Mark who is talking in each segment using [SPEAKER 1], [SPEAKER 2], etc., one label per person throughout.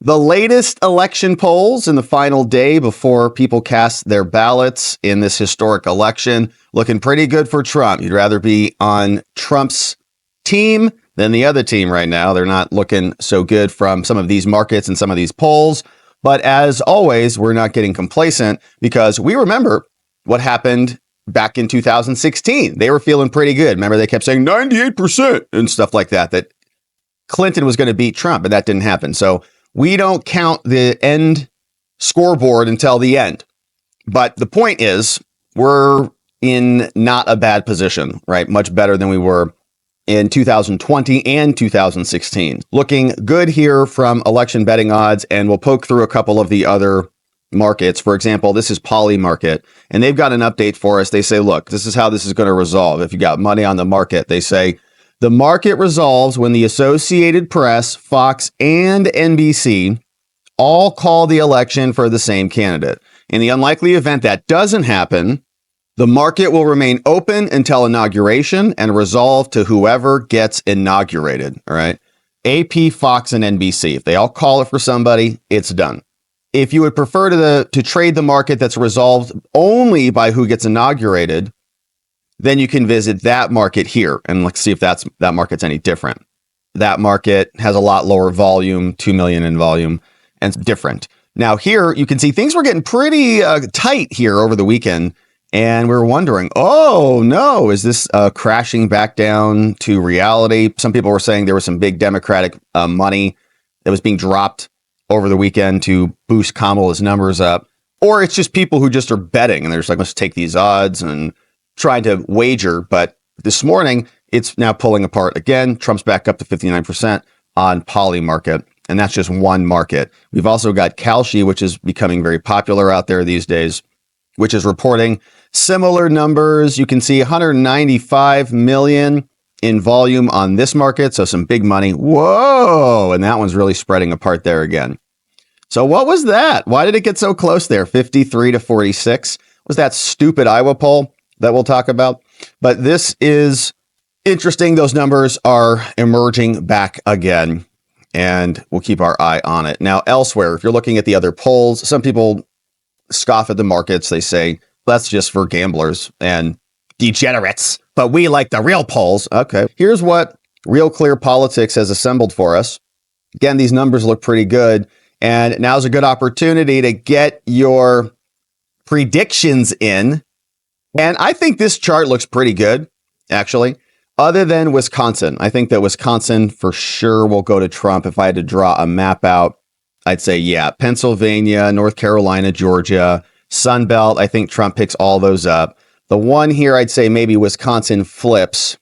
[SPEAKER 1] The latest election polls in the final day before people cast their ballots in this historic election looking pretty good for Trump. You'd rather be on Trump's team than the other team right now. They're not looking so good from some of these markets and some of these polls. But as always, we're not getting complacent because we remember what happened back in 2016. They were feeling pretty good. Remember, they kept saying 98% and stuff like that, that Clinton was going to beat Trump, and that didn't happen. So we don't count the end scoreboard until the end. But the point is, we're in not a bad position, right? Much better than we were in 2020 and 2016. Looking good here from election betting odds, and we'll poke through a couple of the other markets. For example, this is Polymarket, and they've got an update for us. They say, look, this is how this is going to resolve. If you got money on the market, they say, the market resolves when the Associated Press, Fox, and NBC all call the election for the same candidate. In the unlikely event that doesn't happen, the market will remain open until inauguration and resolve to whoever gets inaugurated. All right. AP, Fox, and NBC. If they all call it for somebody, it's done. If you would prefer to trade the market that's resolved only by who gets inaugurated, then you can visit that market here and let's see if that market's any different. That market has a lot lower volume, 2 million in volume, and it's different. Now here you can see things were getting pretty tight here over the weekend, and we were wondering, oh no, is this crashing back down to reality? Some people were saying there was some big Democratic money that was being dropped over the weekend to boost Kamala's numbers up, or it's just people who just are betting and they're just like, let's take these odds and trying to wager. But this morning, it's now pulling apart again. Trump's back up to 59% on Polymarket, and that's just one market. We've also got Kalshi, which is becoming very popular out there these days, which is reporting similar numbers. You can see 195 million in volume on this market, so some big money. Whoa, and that one's really spreading apart there again. So what was that? Why did it get so close there? 53 to 46? Was that stupid Iowa poll that we'll talk about? But this is interesting. Those numbers are emerging back again, and we'll keep our eye on it. Now, elsewhere, if you're looking at the other polls, some people scoff at the markets. They say, that's just for gamblers and degenerates, but we like the real polls. Okay, here's what Real Clear Politics has assembled for us. Again, these numbers look pretty good, and now's a good opportunity to get your predictions in. And I think this chart looks pretty good, actually, other than Wisconsin. I think that Wisconsin for sure will go to Trump. If I had to draw a map out, I'd say, yeah, Pennsylvania, North Carolina, Georgia, Sun Belt. I think Trump picks all those up. The one here, I'd say maybe Wisconsin flips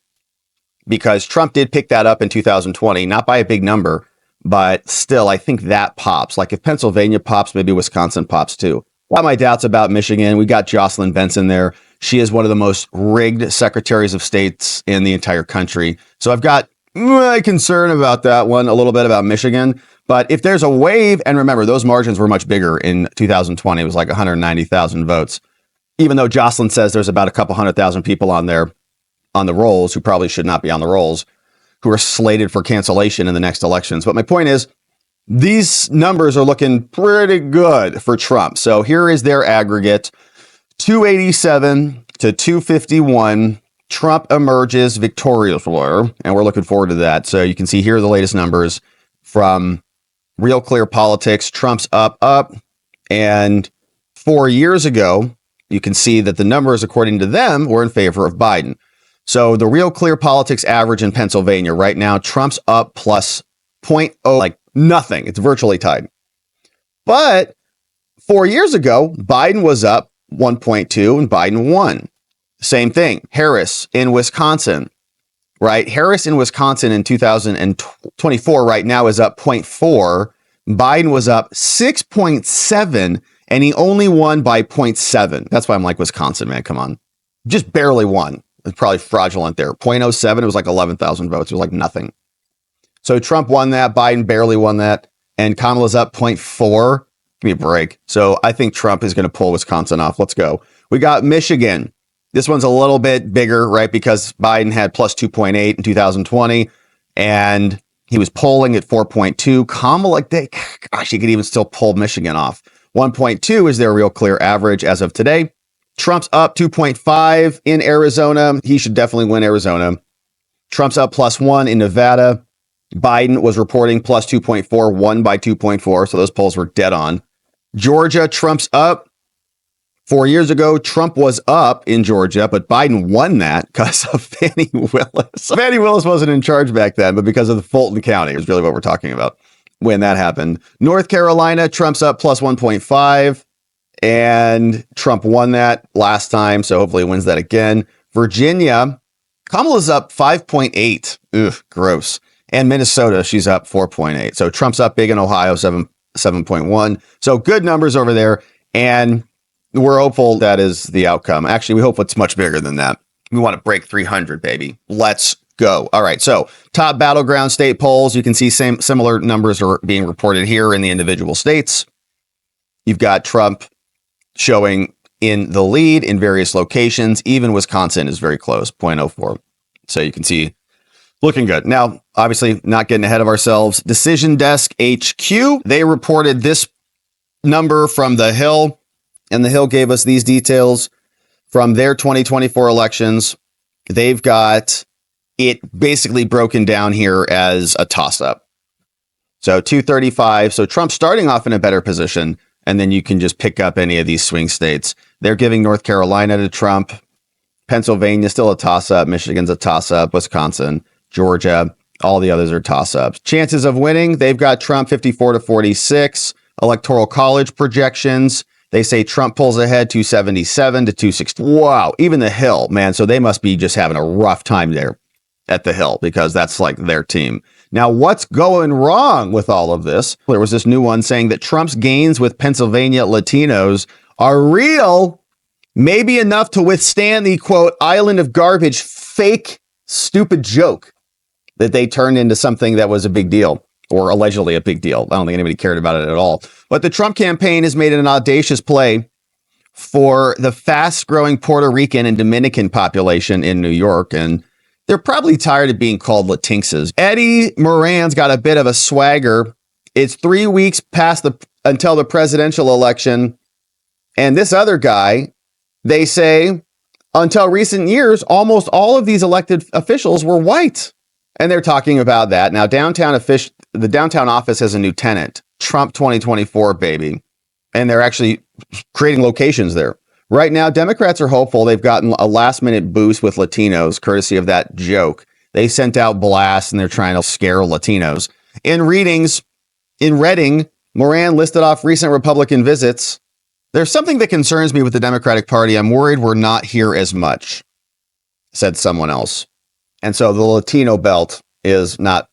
[SPEAKER 1] because Trump did pick that up in 2020, not by a big number, but still, I think that pops. Like if Pennsylvania pops, maybe Wisconsin pops too. Got my doubts about Michigan. We got Jocelyn Benson there. She is one of the most rigged secretaries of states in the entire country. So I've got my concern about that one, a little bit about Michigan. But if there's a wave, and remember, those margins were much bigger in 2020. It was like 190,000 votes. Even though Jocelyn says there's about a couple 100,000 people on there on the rolls who probably should not be on the rolls, who are slated for cancellation in the next elections. But my point is, these numbers are looking pretty good for Trump. So here is their aggregate, 287 to 251. Trump emerges victorious, and we're looking forward to that. So you can see here are the latest numbers from Real Clear Politics. Trump's up. And 4 years ago, you can see that the numbers, according to them, were in favor of Biden. So the Real Clear Politics average in Pennsylvania right now, Trump's up plus 0.0, like nothing. It's virtually tied. But 4 years ago, Biden was up 1.2 and Biden won. Same thing. Harris in Wisconsin, right? Harris in Wisconsin in 2024 right now is up 0.4. Biden was up 6.7 and he only won by 0.7. That's why I'm like, Wisconsin, man, come on. Just barely won. It's probably fraudulent there. 0.07, it was like 11,000 votes. It was like nothing. So Trump won that. Biden barely won that. And Kamala's up 0.4. Give me a break. So I think Trump is going to pull Wisconsin off. Let's go. We got Michigan. This one's a little bit bigger, right? Because Biden had plus 2.8 in 2020. And He was polling at 4.2. Kamala, gosh, he could even still pull Michigan off. 1.2 is their real clear average as of today. Trump's up 2.5 in Arizona. He should definitely win Arizona. Trump's up +1 in Nevada. Biden was reporting plus 2.4, won by 2.4. So those polls were dead on. Georgia, Trump's up. 4 years ago, Trump was up in Georgia, but Biden won that because of Fani Willis. Fani Willis wasn't in charge back then, but because of the Fulton County is really what we're talking about when that happened. North Carolina, Trump's up plus 1.5, and Trump won that last time, so hopefully he wins that again. Virginia, Kamala's up 5.8. Ugh, gross. And Minnesota, she's up 4.8. So Trump's up big in Ohio, 7.1. So good numbers over there. And we're hopeful that is the outcome. Actually, we hope it's much bigger than that. We want to break 300, baby. Let's go. All right. So top battleground state polls. You can see similar numbers are being reported here in the individual states. You've got Trump showing in the lead in various locations. Even Wisconsin is very close, 0.04. So you can see looking good. Now, obviously, not getting ahead of ourselves. Decision Desk HQ, they reported this number from The Hill, and The Hill gave us these details from their 2024 elections. They've got it basically broken down here as a toss-up. So 235. So Trump's starting off in a better position, and then you can just pick up any of these swing states. They're giving North Carolina to Trump. Pennsylvania, still a toss-up. Michigan's a toss-up. Wisconsin, Georgia, all the others are toss-ups. Chances of winning, they've got Trump 54-46. Electoral College projections, they say Trump pulls ahead 277 to 260. Wow, even The Hill, man. So they must be just having a rough time there at The Hill because that's like their team. Now, what's going wrong with all of this? There was this new one saying that Trump's gains with Pennsylvania Latinos are real, maybe enough to withstand the, quote, island of garbage, fake, stupid joke that they turned into something that was a big deal. Or allegedly a big deal. I don't think anybody cared about it at all. But the Trump campaign has made an audacious play for the fast-growing Puerto Rican and Dominican population in New York, and they're probably tired of being called Latinxes. Eddie Moran's got a bit of a swagger. It's 3 weeks until the presidential election, and this other guy, they say, until recent years, almost all of these elected officials were white. And they're talking about that. Now, the downtown office has a new tenant, Trump 2024, baby. And they're actually creating locations there. Right now, Democrats are hopeful. They've gotten a last-minute boost with Latinos, courtesy of that joke. They sent out blasts, and they're trying to scare Latinos. In Reading, Moran listed off recent Republican visits. There's something that concerns me with the Democratic Party. I'm worried we're not here as much, said someone else. And so the Latino belt is not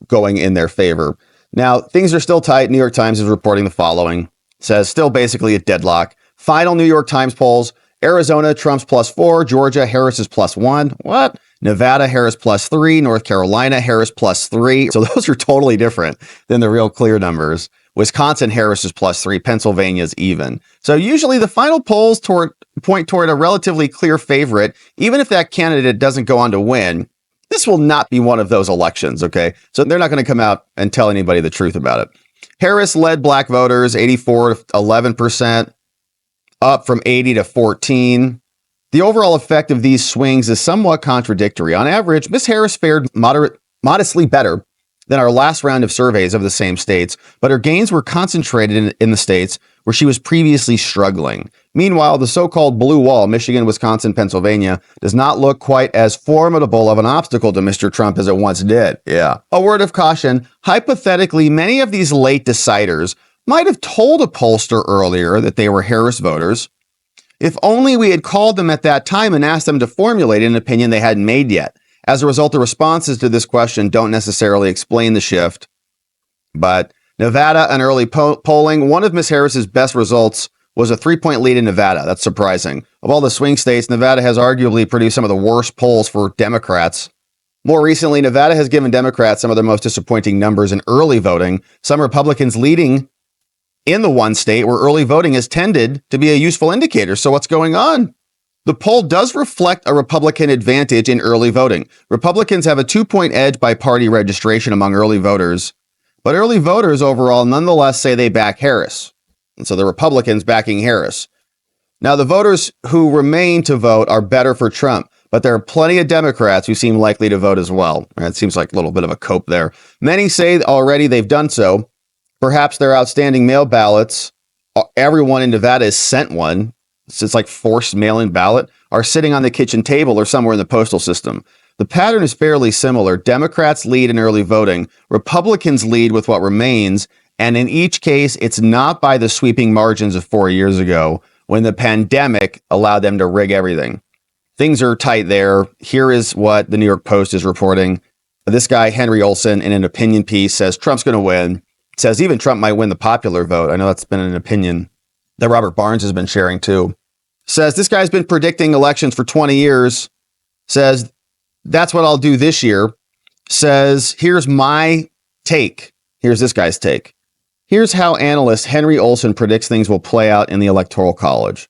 [SPEAKER 1] going in their favor. Now, things are still tight. New York Times is reporting the following. It says, still basically a deadlock. Final New York Times polls. Arizona, Trump's +4. Georgia, Harris is +1. What? Nevada, Harris +3. North Carolina, Harris +3. So those are totally different than the real clear numbers. Wisconsin, Harris is +3. Pennsylvania's even. So usually the final polls point toward a relatively clear favorite, even if that candidate doesn't go on to win. This will not be one of those elections, okay? So they're not going to come out and tell anybody the truth about it. Harris led black voters, 84 to 11%, up from 80 to 14. The overall effect of these swings is somewhat contradictory. On average, Ms. Harris fared modestly better than our last round of surveys of the same states, but her gains were concentrated in the states where she was previously struggling. Meanwhile, the so-called blue wall, Michigan, Wisconsin, Pennsylvania, does not look quite as formidable of an obstacle to Mr. Trump as it once did. Yeah. A word of caution. Hypothetically, many of these late deciders might have told a pollster earlier that they were Harris voters. If only we had called them at that time and asked them to formulate an opinion they hadn't made yet. As a result, the responses to this question don't necessarily explain the shift. But Nevada and early polling, one of Ms. Harris's best results was a 3-point lead in Nevada. That's surprising. Of all the swing states, Nevada has arguably produced some of the worst polls for Democrats. More recently, Nevada has given Democrats some of their most disappointing numbers in early voting. Some Republicans leading in the one state where early voting has tended to be a useful indicator. So what's going on? The poll does reflect a Republican advantage in early voting. Republicans have a 2-point edge by party registration among early voters, but early voters overall nonetheless say they back Harris. And so the Republicans backing Harris. Now, the voters who remain to vote are better for Trump, but there are plenty of Democrats who seem likely to vote as well. It seems like a little bit of a cope there. Many say already they've done so. Perhaps their outstanding mail ballots, everyone in Nevada has sent one. It's like forced mail-in ballot, are sitting on the kitchen table or somewhere in the postal system. The pattern is fairly similar. Democrats lead in early voting. Republicans lead with what remains. And in each case, it's not by the sweeping margins of 4 years ago when the pandemic allowed them to rig everything. Things are tight there. Here is what the New York Post is reporting. This guy, Henry Olsen, in an opinion piece, says Trump's going to win. Says even Trump might win the popular vote. I know that's been an opinion that Robert Barnes has been sharing too. Says this guy's been predicting elections for 20 years. Says that's what I'll do this year. Says here's my take. Here's this guy's take. Here's how analyst Henry Olsen predicts things will play out in the Electoral College.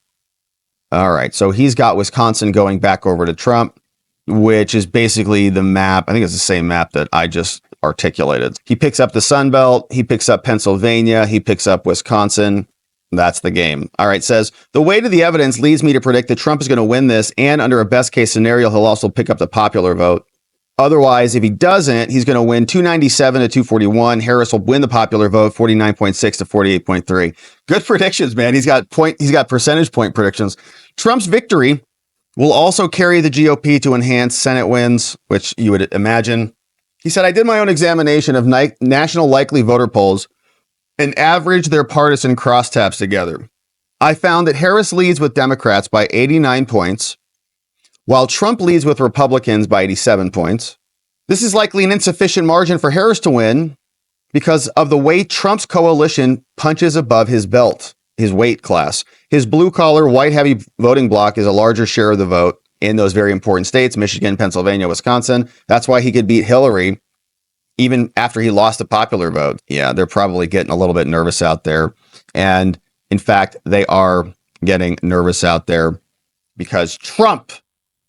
[SPEAKER 1] All right. So he's got Wisconsin going back over to Trump, which is basically the map. I think it's the same map that I just articulated. He picks up the Sun Belt. He picks up Pennsylvania. He picks up Wisconsin. That's the game. All right. Says the weight of the evidence leads me to predict that Trump is going to win this. And under a best case scenario, he'll also pick up the popular vote. Otherwise, if he doesn't, he's going to win 297 to 241. Harris will win the popular vote 49.6 to 48.3. Good predictions, man. He's got percentage point predictions. Trump's victory will also carry the GOP to enhance Senate wins, which you would imagine. He said, I did my own examination of national likely voter polls and averaged their partisan crosstabs together. I found that Harris leads with Democrats by 89 points, while Trump leads with Republicans by 87 points. This is likely an insufficient margin for Harris to win because of the way Trump's coalition punches above his belt, his weight class. His blue-collar, white-heavy voting bloc is a larger share of the vote in those very important states, Michigan, Pennsylvania, Wisconsin. That's why he could beat Hillary even after he lost the popular vote. Yeah, they're probably getting a little bit nervous out there. And in fact, they are getting nervous out there because Trump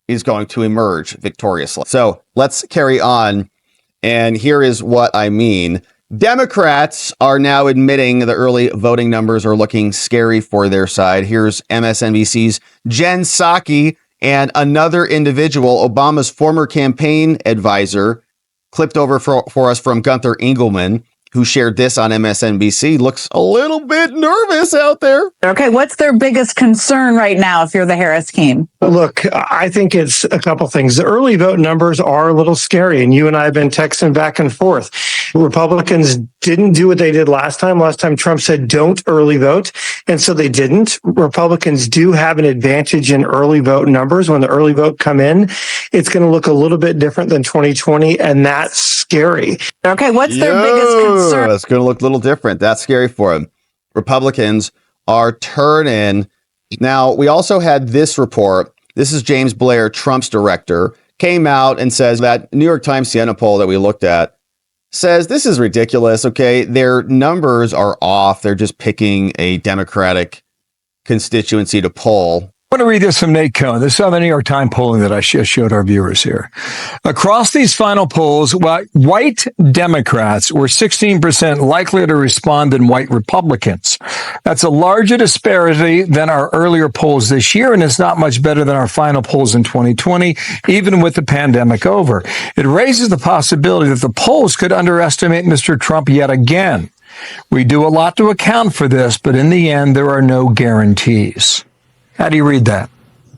[SPEAKER 1] is going to emerge victoriously. So let's carry on. And here is what I mean. Democrats are now admitting the early voting numbers are looking scary for their side. Here's MSNBC's Jen Psaki and another individual, Obama's former campaign advisor, clipped over for us from Gunther Engelman, who shared this on MSNBC, looks a little bit nervous out there.
[SPEAKER 2] Okay, what's their biggest concern right now if you're the Harris team?
[SPEAKER 3] Look, I think it's a couple things. The early vote numbers are a little scary, and you and I have been texting back and forth. Republicans didn't do what they did last time. Last time Trump said don't early vote, and so they didn't. Republicans do have an advantage in early vote numbers. When the early vote come in, it's going to look a little bit different than 2020, and that's scary.
[SPEAKER 2] Okay, what's their biggest concern?
[SPEAKER 1] It's going to look a little different. That's scary for them. Republicans are turning. Now, we also had this report. This is James Blair, Trump's director, came out and says that New York Times Siena poll that we looked at says this is ridiculous. Okay, their numbers are off. They're just picking a Democratic constituency to poll.
[SPEAKER 4] I want to read this from Nate Cohn. This is the New York Times polling that I showed our viewers here. Across these final polls, white Democrats were 16% likely to respond than white Republicans. That's a larger disparity than our earlier polls this year, and it's not much better than our final polls in 2020, even with the pandemic over. It raises the possibility that the polls could underestimate Mr. Trump yet again. We do a lot to account for this, but in the end, there are no guarantees. How do you read that?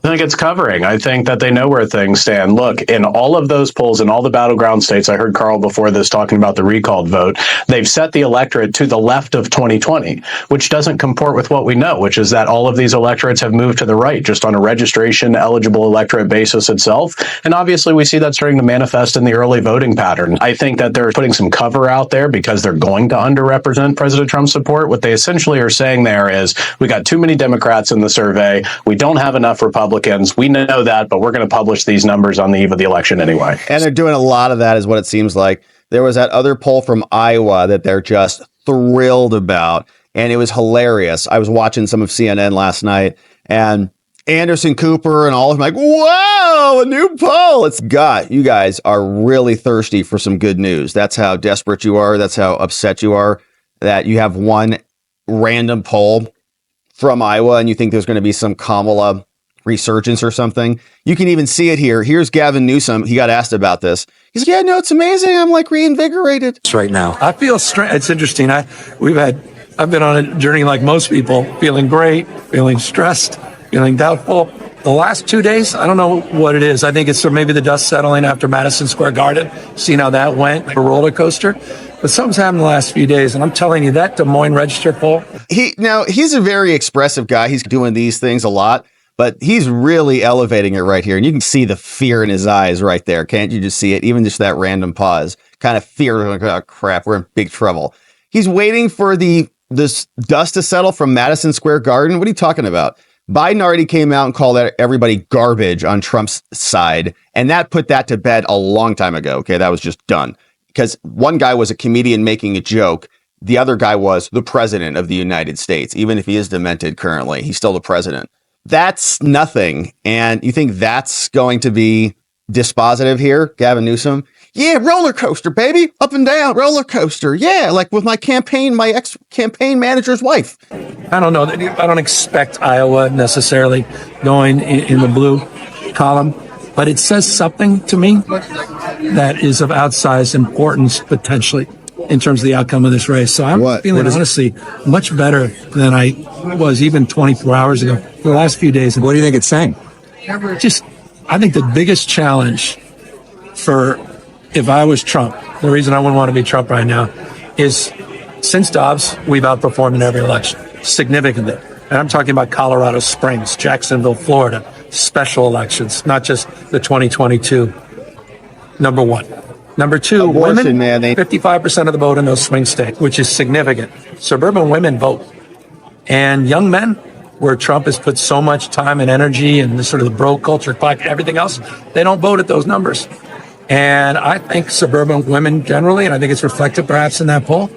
[SPEAKER 5] I think it's covering. I think that they know where things stand. Look, in all of those polls, in all the battleground states, I heard Carl before this talking about the recalled vote, they've set the electorate to the left of 2020, which doesn't comport with what we know, which is that all of these electorates have moved to the right, just on a registration eligible electorate basis itself. And obviously, we see that starting to manifest in the early voting pattern. I think that they're putting some cover out there because they're going to underrepresent President Trump's support. What they essentially are saying there is, we got too many Democrats in the survey. We don't have enough Republicans. We know that, but we're going to publish these numbers on the eve of the election anyway.
[SPEAKER 1] And they're doing a lot of that, is what it seems like. There was that other poll from Iowa that they're just thrilled about, and it was hilarious. I was watching some of CNN last night, and Anderson Cooper and all of them like, whoa, a new poll. You guys are really thirsty for some good news. That's how desperate you are. That's how upset you are that you have one random poll from Iowa and you think there's going to be some Kamala resurgence or something. You can even see it here. Here's Gavin Newsom. He got asked about this. He's like, yeah, no, it's amazing. I'm like reinvigorated
[SPEAKER 6] right now.
[SPEAKER 7] I feel it's interesting. I've been on a journey like most people, feeling great, feeling stressed, feeling doubtful. The last 2 days, I don't know what it is. I think it's maybe the dust settling after Madison Square Garden, seeing how that went, like a roller coaster. But something's happened the last few days, and I'm telling you, that Des Moines Register poll.
[SPEAKER 1] He's a very expressive guy. He's doing these things a lot, but he's really elevating it right here. And you can see the fear in his eyes right there. Can't you just see it? Even just that random pause, kind of fear, like, oh, crap, we're in big trouble. He's waiting for this dust to settle from Madison Square Garden. What are you talking about? Biden already came out and called everybody garbage on Trump's side, and that put that to bed a long time ago. Okay, that was just done. Because one guy was a comedian making a joke. The other guy was the president of the United States. Even if he is demented currently, he's still the president. That's nothing. And you think that's going to be dispositive here, Gavin Newsom? Yeah, roller coaster, baby. Up and down, roller coaster. Yeah, like with my ex-campaign manager's wife.
[SPEAKER 7] I don't know. I don't expect Iowa necessarily going in the blue column, but it says something to me that is of outsized importance potentially in terms of the outcome of this race. So I'm feeling honestly much better than I was even 24 hours ago. For the last few days.
[SPEAKER 6] What do you think it's saying?
[SPEAKER 7] I think the biggest challenge for if I was Trump, the reason I wouldn't want to be Trump right now is since Dobbs, we've outperformed in every election significantly. And I'm talking about Colorado Springs, Jacksonville, Florida, special elections, not just the 2022. Number one. Number two,
[SPEAKER 1] Abortion,
[SPEAKER 7] women, 55% of the vote in those swing states, which is significant. Suburban women vote. And young men, where Trump has put so much time and energy and this sort of the bro culture, everything else, they don't vote at those numbers. And I think suburban women generally, and I think it's reflected perhaps in that poll,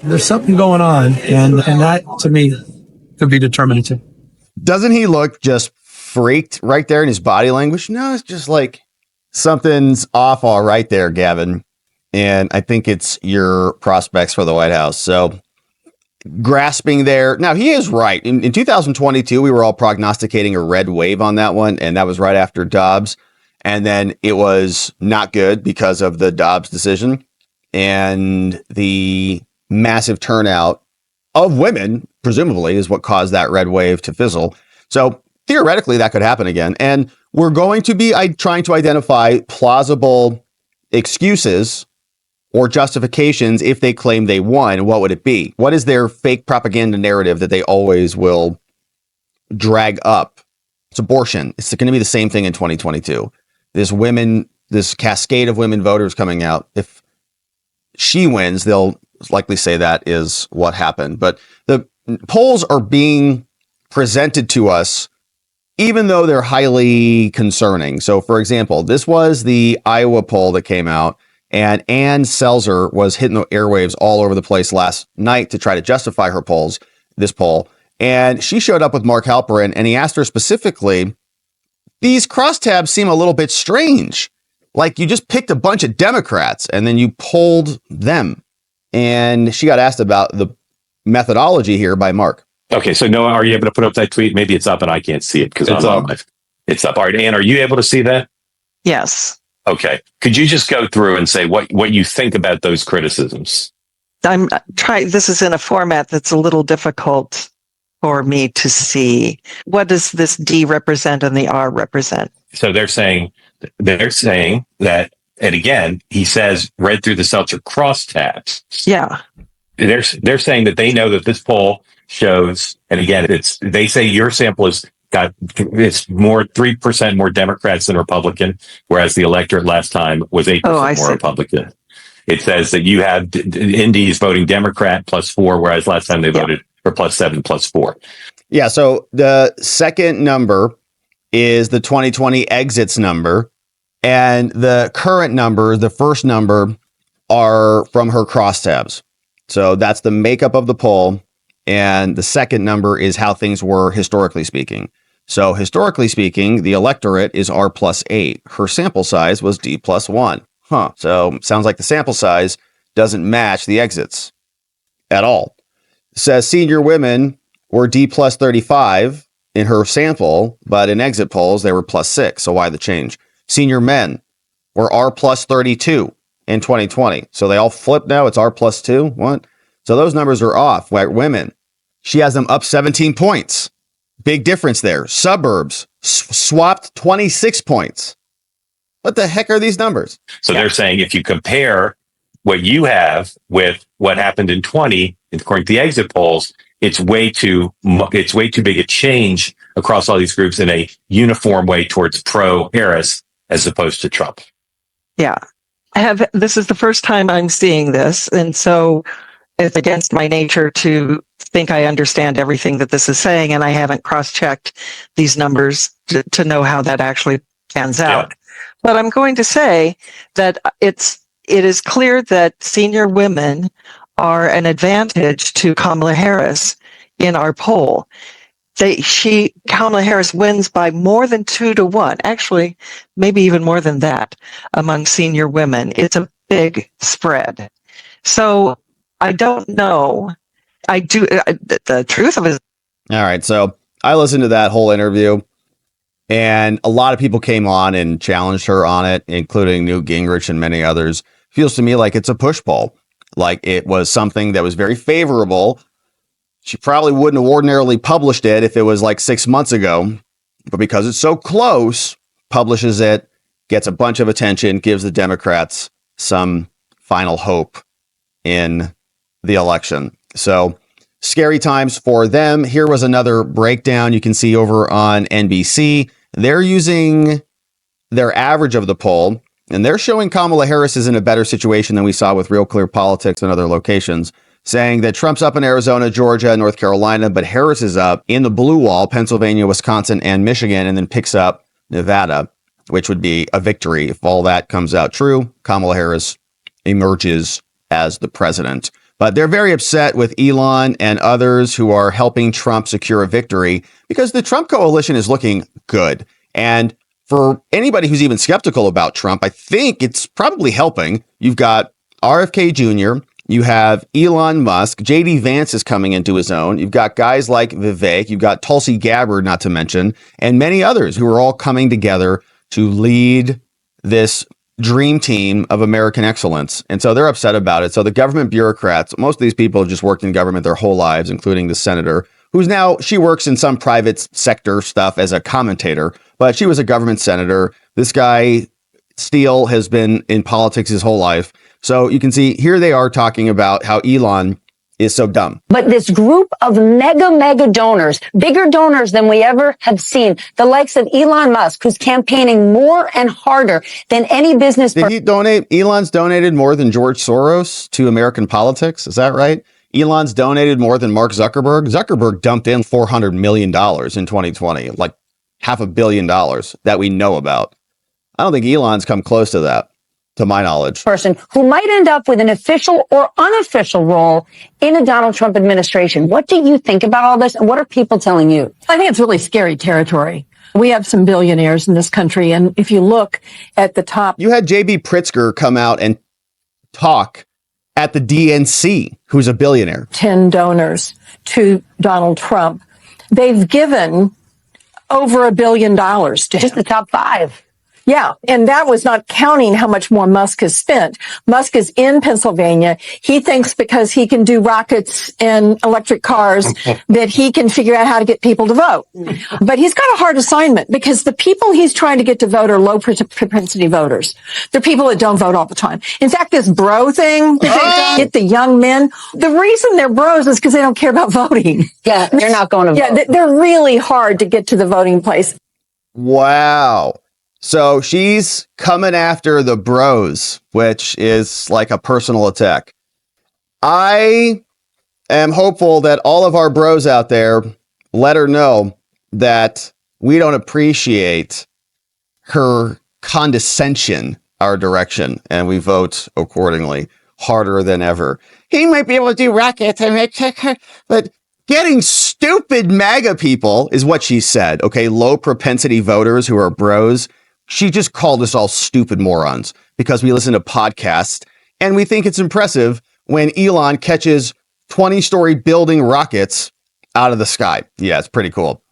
[SPEAKER 7] there's something going on. And that, to me, could be determinative.
[SPEAKER 1] Doesn't he look just freaked right there in his body language? No, it's just like something's off all right there, Gavin. And I think it's your prospects for the White House. So grasping there. Now, he is right. In 2022, we were all prognosticating a red wave on that one. And that was right after Dobbs. And then it was not good because of the Dobbs decision and the massive turnout of women, presumably, is what caused that red wave to fizzle. So theoretically, that could happen again. And we're going to be trying to identify plausible excuses or justifications if they claim they won. What would it be? What is their fake propaganda narrative that they always will drag up? It's abortion. It's going to be the same thing in 2022. This cascade of women voters coming out. If she wins, they'll likely say that is what happened. But the polls are being presented to us, even though they're highly concerning. So, for example, this was the Iowa poll that came out, and Ann Selzer was hitting the airwaves all over the place last night to try to justify this poll. And she showed up with Mark Halperin, and he asked her specifically, these crosstabs seem a little bit strange. Like you just picked a bunch of Democrats and then you polled them. And she got asked about the methodology here by Mark.
[SPEAKER 8] Okay, so Noah, are you able to put up that tweet? Maybe it's up and I can't see it because it's up. It's up. All right, Ann, are you able to see that?
[SPEAKER 9] Yes.
[SPEAKER 8] Okay. Could you just go through and say what you think about those criticisms?
[SPEAKER 9] I'm trying. This is in a format that's a little difficult for me to see. What does this D represent and the R represent?
[SPEAKER 8] So they're saying that, and again, he says, read through the Seltzer crosstabs.
[SPEAKER 9] Yeah.
[SPEAKER 8] They're saying that they know that this poll shows, and again, they say your sample it's more 3% more Democrats than Republican, whereas the electorate last time was 8% more Republican. It says that you have Indies voting Democrat +4, whereas last time they voted for +7, +4.
[SPEAKER 1] Yeah. So the second number is the 2020 exits number, and the current number, the first number, are from her crosstabs. So that's the makeup of the poll. And the second number is how things were historically speaking. So historically speaking, the electorate is R plus 8. Her sample size was D plus 1. So sounds like the sample size doesn't match the exits at all. Says senior women were D plus 35 in her sample, but in exit polls, they were plus 6. So why the change? Senior men were R plus 32 in 2020. So they all flipped now. It's R plus 2. What? So those numbers are off. White women, she has them up 17 points. Big difference there. Suburbs swapped 26 points. What the heck are these numbers?
[SPEAKER 8] So they're saying if you compare what you have with what happened in 20, according to the exit polls, it's way too big a change across all these groups in a uniform way towards pro-Harris as opposed to Trump.
[SPEAKER 9] Yeah. This is the first time I'm seeing this. And so it's against my nature to think I understand everything that this is saying. And I haven't cross-checked these numbers to know how that actually pans out. But I'm going to say that it is clear that senior women are an advantage to Kamala Harris in our poll. Kamala Harris wins by more than 2-1, actually, maybe even more than that among senior women. It's a big spread. So I don't know. The truth of it.
[SPEAKER 1] All right. So I listened to that whole interview, and a lot of people came on and challenged her on it, including Newt Gingrich and many others. Feels to me like it's a push poll. Like it was something that was very favorable. She probably wouldn't have ordinarily published it if it was like 6 months ago, but because it's so close, publishes it, gets a bunch of attention, gives the Democrats some final hope in the election. So scary times for them. Here was another breakdown you can see over on NBC. They're using their average of the poll, and they're showing Kamala Harris is in a better situation than we saw with Real Clear Politics and other locations, saying that Trump's up in Arizona, Georgia, North Carolina, but Harris is up in the blue wall, Pennsylvania, Wisconsin, and Michigan, and then picks up Nevada, which would be a victory. If all that comes out true, Kamala Harris emerges as the president. But they're very upset with Elon and others who are helping Trump secure a victory because the Trump coalition is looking good. And for anybody who's even skeptical about Trump, I think it's probably helping. You've got RFK Jr., you have Elon Musk, JD Vance is coming into his own. You've got guys like Vivek, you've got Tulsi Gabbard, not to mention, and many others who are all coming together to lead this dream team of American excellence. And so they're upset about it. So the government bureaucrats, most of these people have just worked in government their whole lives, including the senator, she works in some private sector stuff as a commentator, but she was a government senator. This guy, Steele, has been in politics his whole life. So you can see here they are talking about how Elon is so dumb.
[SPEAKER 6] But this group of mega donors, bigger donors than we ever have seen, the likes of Elon Musk, who's campaigning more and harder than any business.
[SPEAKER 1] Did he donate? Elon's donated more than George Soros to American politics. Is that right? Elon's donated more than Mark Zuckerberg. Zuckerberg dumped in $400 million in 2020, like $500 million that we know about. I don't think Elon's come close to that, to my knowledge.
[SPEAKER 6] Person who might end up with an official or unofficial role in a Donald Trump administration. What do you think about all this? And what are people telling you?
[SPEAKER 10] I think it's really scary territory. We have some billionaires in this country. And if you look at the top.
[SPEAKER 1] You had J.B. Pritzker come out and talk at the DNC, who's a billionaire.
[SPEAKER 10] 10 donors to Donald Trump. They've given over $1 billion to
[SPEAKER 6] just the top 5.
[SPEAKER 10] Yeah. And that was not counting how much more Musk has spent. Musk is in Pennsylvania. He thinks because he can do rockets and electric cars that he can figure out how to get people to vote. But he's got a hard assignment because the people he's trying to get to vote are low propensity voters. They're people that don't vote all the time. In fact, this bro thing that they get the young men, the reason they're bros is because they don't care about voting.
[SPEAKER 6] Yeah. They're not going to vote.
[SPEAKER 10] Yeah. They're really hard to get to the voting place.
[SPEAKER 1] Wow. So she's coming after the bros, which is like a personal attack. I am hopeful that all of our bros out there let her know that we don't appreciate her condescension our direction, and we vote accordingly harder than ever. He might be able to do rockets, but Getting stupid MAGA people is what she said. Okay. Low propensity voters who are bros. She just called us all stupid morons because we listen to podcasts and we think it's impressive when Elon catches 20-story building rockets out of the sky. Yeah, it's pretty cool.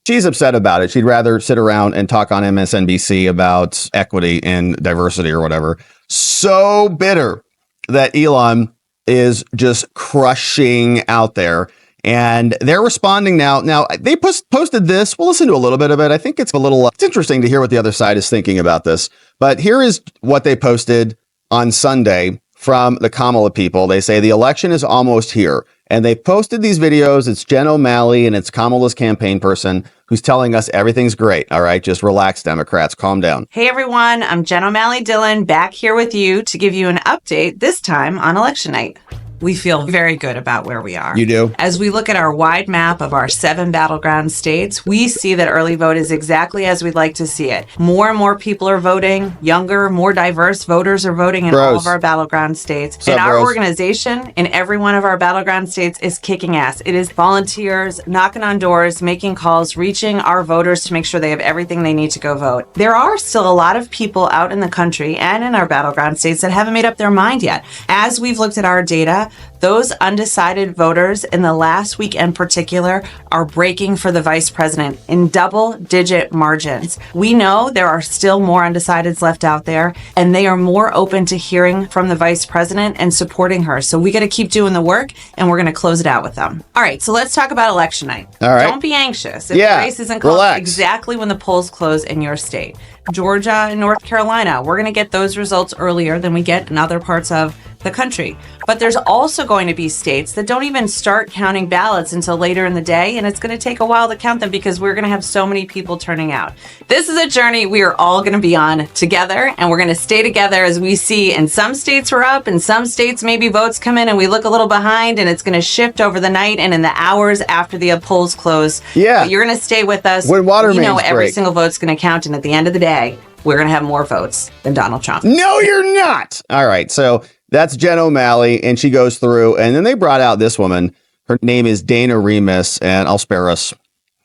[SPEAKER 1] She's upset about it. She'd rather sit around and talk on MSNBC about equity and diversity or whatever. So bitter that Elon is just crushing out there. And they're responding now. Now, they posted this. We'll listen to a little bit of it. I think it's it's interesting to hear what the other side is thinking about this. But here is what they posted on Sunday from the Kamala people. They say the election is almost here. And they posted these videos. It's Jen O'Malley and it's Kamala's campaign person who's telling us everything's great. All right, just relax, Democrats. Calm down.
[SPEAKER 11] Hey, everyone. I'm Jen O'Malley Dillon back here with you to give you an update, this time on election night. We feel very good about where we are.
[SPEAKER 1] You do?
[SPEAKER 11] As we look at our wide map of our 7 battleground states, we see that early vote is exactly as we'd like to see it. More and more people are voting. Younger, more diverse voters are voting in all of our battleground states. And our organization in every one of our battleground states is kicking ass. It is volunteers knocking on doors, making calls, reaching our voters to make sure they have everything they need to go vote. There are still a lot of people out in the country and in our battleground states that haven't made up their mind yet. As we've looked at our data, those undecided voters in the last week in particular are breaking for the vice president in double-digit margins. We know there are still more undecideds left out there, and they are more open to hearing from the vice president and supporting her. So we got to keep doing the work, and we're going to close it out with them. All right, so let's talk about election night.
[SPEAKER 1] All right.
[SPEAKER 11] Don't be anxious if the race isn't closed exactly when the polls close in your state. Georgia and North Carolina, we're going to get those results earlier than we get in other parts of the country. But there's also going to be states that don't even start counting ballots until later in the day, and it's going to take a while to count them because we're going to have so many people turning out. This is a journey we are all going to be on together, and we're going to stay together as we see in some states we're up, in some states maybe votes come in and we look a little behind, and it's going to shift over the night and in the hours after the polls close.
[SPEAKER 1] Yeah.
[SPEAKER 11] But you're going to stay with us.
[SPEAKER 1] When water
[SPEAKER 11] you know
[SPEAKER 1] mains
[SPEAKER 11] every
[SPEAKER 1] break.
[SPEAKER 11] single vote's going to count, and at the end of the day, we're going to have more votes than Donald Trump.
[SPEAKER 1] No, you're not. All right. So that's Jen O'Malley, and she goes through, and then they brought out this woman. Her name is Dana Remus, and I'll spare us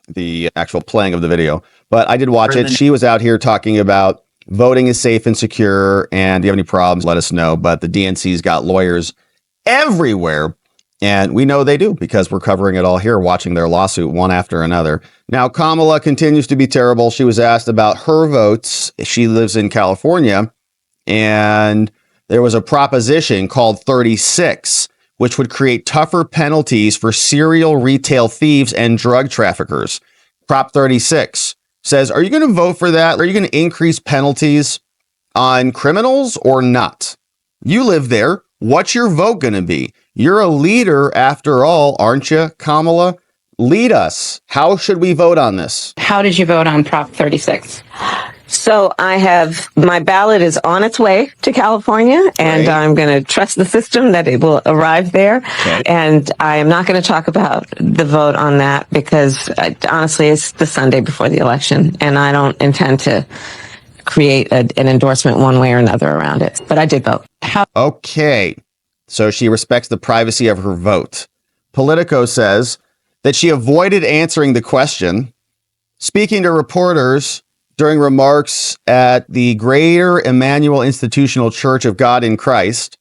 [SPEAKER 1] the actual playing of the video, but I did watch it. She was out here talking about voting is safe and secure, and if you have any problems, let us know. But the DNC's got lawyers everywhere, and we know they do because we're covering it all here, watching their lawsuit one after another. Now, Kamala continues to be terrible. She was asked about her votes. She lives in California, and there was a proposition called 36, which would create tougher penalties for serial retail thieves and drug traffickers. Prop 36 says, are you going to vote for that? Are you going to increase penalties on criminals or not? You live there. What's your vote going to be? You're a leader after all, aren't you, Kamala? Lead us. How should we vote on this?
[SPEAKER 12] How did you vote on Prop 36? So my ballot is on its way to California, and I'm going to trust the system that it will arrive there. Okay. And I am not going to talk about the vote on that because honestly, it's the Sunday before the election, and I don't intend to create an endorsement one way or another around it. But I did vote.
[SPEAKER 1] Okay. So she respects the privacy of her vote. Politico says that she avoided answering the question. Speaking to reporters during remarks at the Greater Emmanuel Institutional Church of God in Christ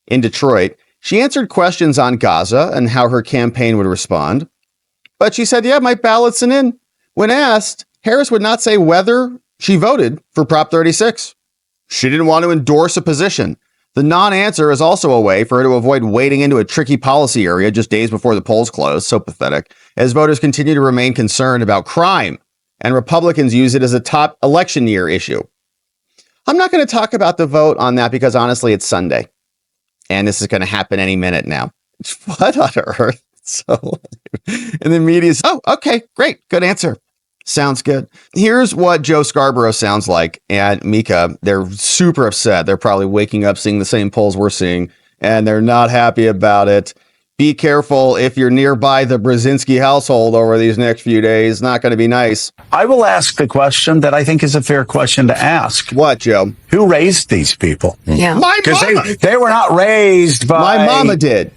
[SPEAKER 1] in Detroit, she answered questions on Gaza and how her campaign would respond. But she said, yeah, my ballot's in. When asked, Harris would not say whether she voted for Prop 36. She didn't want to endorse a position. The non-answer is also a way for her to avoid wading into a tricky policy area just days before the polls close. So pathetic. As voters continue to remain concerned about crime, and Republicans use it as a top election year issue. I'm not going to talk about the vote on that because honestly, it's Sunday. And this is going to happen any minute now. What on earth? So, and the media's, oh, okay, great. Good answer. Sounds good. Here's what Joe Scarborough sounds like. And Mika, they're super upset. They're probably waking up seeing the same polls we're seeing, and they're not happy about it. Be careful if you're nearby the Brzezinski household over these next few days. Not going to be nice.
[SPEAKER 13] I will ask the question that I think is a fair question to ask.
[SPEAKER 1] What, Joe?
[SPEAKER 13] Who raised these people?
[SPEAKER 1] Yeah. My mama.
[SPEAKER 13] Because they were not raised by...
[SPEAKER 1] My mama did.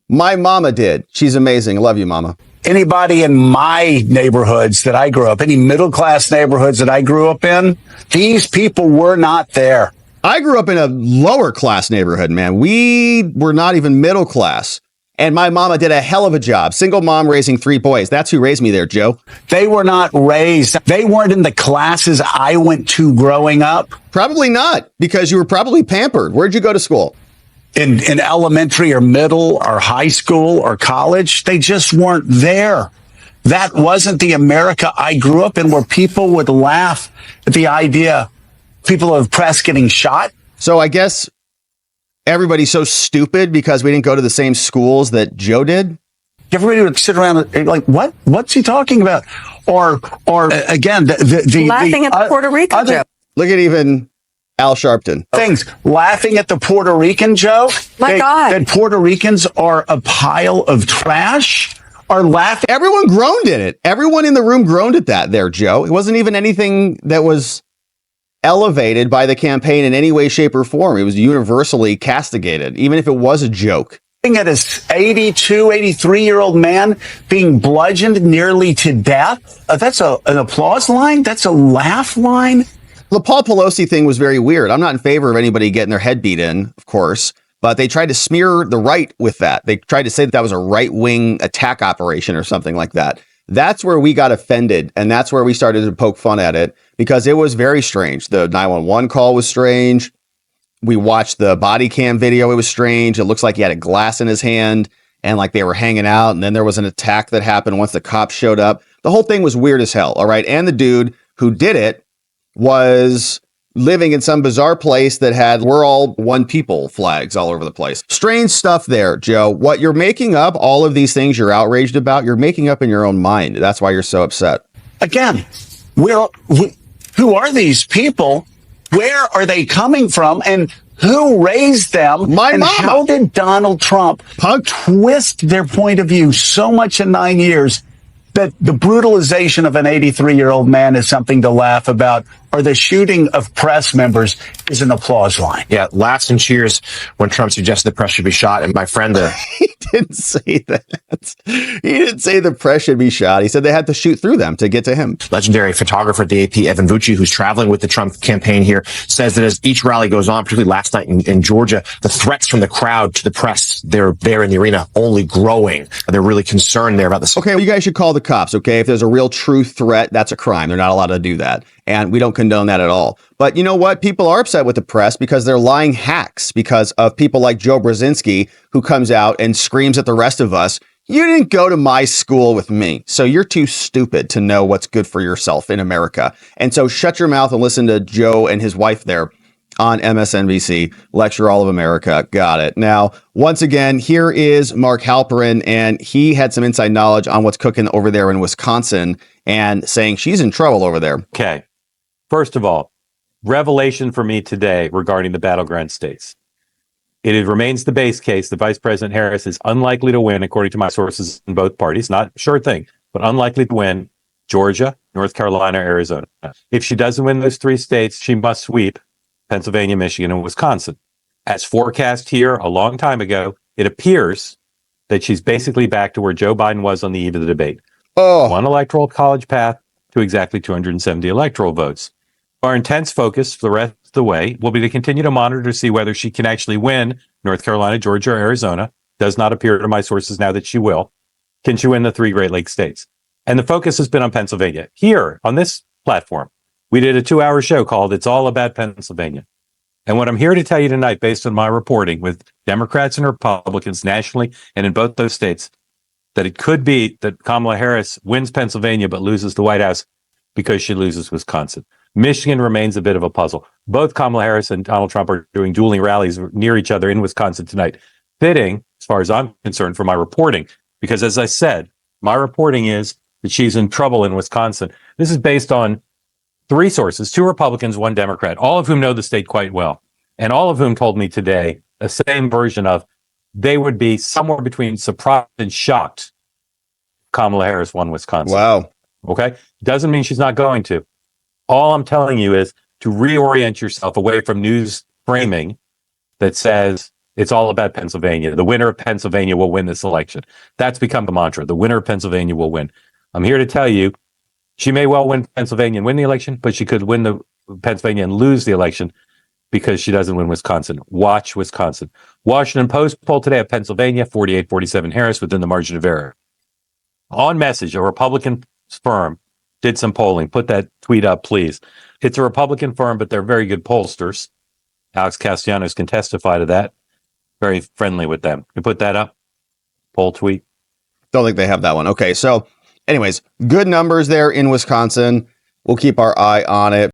[SPEAKER 1] My mama did. She's amazing. I love you, Mama.
[SPEAKER 13] anybody in my neighborhoods that I grew up, any middle class neighborhoods that I grew up in, these people were not there.
[SPEAKER 1] I grew up in a lower class neighborhood, man. We were not even middle class. And my mama did a hell of a job. Single mom raising 3 boys. That's who raised me there, Joe.
[SPEAKER 13] They were not raised. They weren't in the classes I went to growing up.
[SPEAKER 1] Probably not, because you were probably pampered. Where'd you go to school?
[SPEAKER 13] In elementary or middle or high school or college. They just weren't there. That wasn't the America I grew up in, where people would laugh at the idea people of press getting shot.
[SPEAKER 1] So I guess everybody's so stupid because we didn't go to the same schools that Joe did.
[SPEAKER 13] Everybody would sit around and like, what? What's he talking about? Or again, the
[SPEAKER 12] laughing at the Puerto Rican joke.
[SPEAKER 1] Look at even Al Sharpton.
[SPEAKER 13] Things laughing at the Puerto Rican joke.
[SPEAKER 12] My God,
[SPEAKER 13] that Puerto Ricans are a pile of trash. Are laughing.
[SPEAKER 1] Everyone groaned in it. Everyone in the room groaned at that there, Joe. It wasn't even anything that was elevated by the campaign in any way, shape, or form. It was universally castigated, even if it was a joke.
[SPEAKER 13] At his 82, 83-year-old man being bludgeoned nearly to death. That's an applause line? That's a laugh line?
[SPEAKER 1] The Paul Pelosi thing was very weird. I'm not in favor of anybody getting their head beat in, of course, but they tried to smear the right with that. They tried to say that was a right-wing attack operation or something like that. That's where we got offended, and that's where we started to poke fun at it, because it was very strange. The 911 call was strange. We watched the body cam video. It was strange. It looks like he had a glass in his hand and like they were hanging out. And then there was an attack that happened once the cops showed up. The whole thing was weird as hell. All right. And the dude who did it was living in some bizarre place that had "we're all one people" flags all over the place. Strange stuff there, Joe. What you're making up, all of these things you're outraged about, you're making up in your own mind. That's why you're so upset.
[SPEAKER 13] Again, who are these people? Where are they coming from? And who raised them?
[SPEAKER 1] My
[SPEAKER 13] and
[SPEAKER 1] mama.
[SPEAKER 13] How did Donald Trump twist their point of view so much in 9 years that the brutalization of an 83-year-old man is something to laugh about, or the shooting of press members is an applause line?
[SPEAKER 14] Yeah, laughs and cheers when Trump suggested the press should be shot. And my friend,
[SPEAKER 1] he didn't say that. He didn't say the press should be shot. He said they had to shoot through them to get to him.
[SPEAKER 14] legendary photographer at the AP, Evan Vucci, who's traveling with the Trump campaign here, says that as each rally goes on, particularly last night in Georgia, the threats from the crowd to the press, they're there in the arena, only growing. They're really concerned there about this.
[SPEAKER 1] Okay, well, you guys should call the cops, okay? If there's a real true threat, that's a crime. They're not allowed to do that. And we don't condone that at all. But you know what? People are upset with the press because they're lying hacks because of people like Joe Brzezinski, who comes out and screams at the rest of us, "You didn't go to my school with me, so you're too stupid to know what's good for yourself in America." And so shut your mouth and listen to Joe and his wife there on MSNBC, lecture all of America. Got it. Now, once again, here is Mark Halperin, and he had some inside knowledge on what's cooking over there in Wisconsin and saying she's in trouble over there.
[SPEAKER 15] Okay. First of all, revelation for me today regarding the battleground states. It remains the base case that Vice President Harris is unlikely to win, according to my sources in both parties. Not a sure thing, but unlikely to win Georgia, North Carolina, Arizona. If she doesn't win those 3 states, she must sweep Pennsylvania, Michigan, and Wisconsin. As forecast here a long time ago, it appears that she's basically back to where Joe Biden was on the eve of the debate. One electoral college path to exactly 270 electoral votes. Our intense focus for the rest of the way will be to continue to monitor to see whether she can actually win North Carolina, Georgia, or Arizona. Does not appear to my sources now that she will. Can she win the 3 Great Lakes states? And the focus has been on Pennsylvania. Here on this platform, we did a 2-hour show called It's All About Pennsylvania. And what I'm here to tell you tonight, based on my reporting with Democrats and Republicans nationally and in both those states, that it could be that Kamala Harris wins Pennsylvania but loses the White House because she loses Wisconsin. Michigan remains a bit of a puzzle. Both Kamala Harris and Donald Trump are doing dueling rallies near each other in Wisconsin tonight. Fitting, as far as I'm concerned, for my reporting, because as I said, my reporting is that she's in trouble in Wisconsin. This is based on 3 sources, 2 Republicans, 1 Democrat, all of whom know the state quite well, and all of whom told me today the same version of they would be somewhere between surprised and shocked Kamala Harris won Wisconsin.
[SPEAKER 1] Wow.
[SPEAKER 15] Okay? Doesn't mean she's not going to. All I'm telling you is to reorient yourself away from news framing that says It's all about Pennsylvania. The winner of Pennsylvania will win this election. That's become the mantra. The winner of Pennsylvania will win. I'm here to tell you, she may well win Pennsylvania and win the election, but she could win the Pennsylvania and lose the election because she doesn't win Wisconsin. Watch Wisconsin. Washington Post poll today of Pennsylvania, 48-47 Harris within the margin of error. On message, a Republican firm did some polling. Put that tweet up, please. It's a Republican firm, but they're very good pollsters. Alex Castellanos can testify to that. Very friendly with them. You put that up? Poll tweet?
[SPEAKER 1] Don't think they have that one. Okay, so anyways, good numbers there in Wisconsin. We'll keep our eye on it.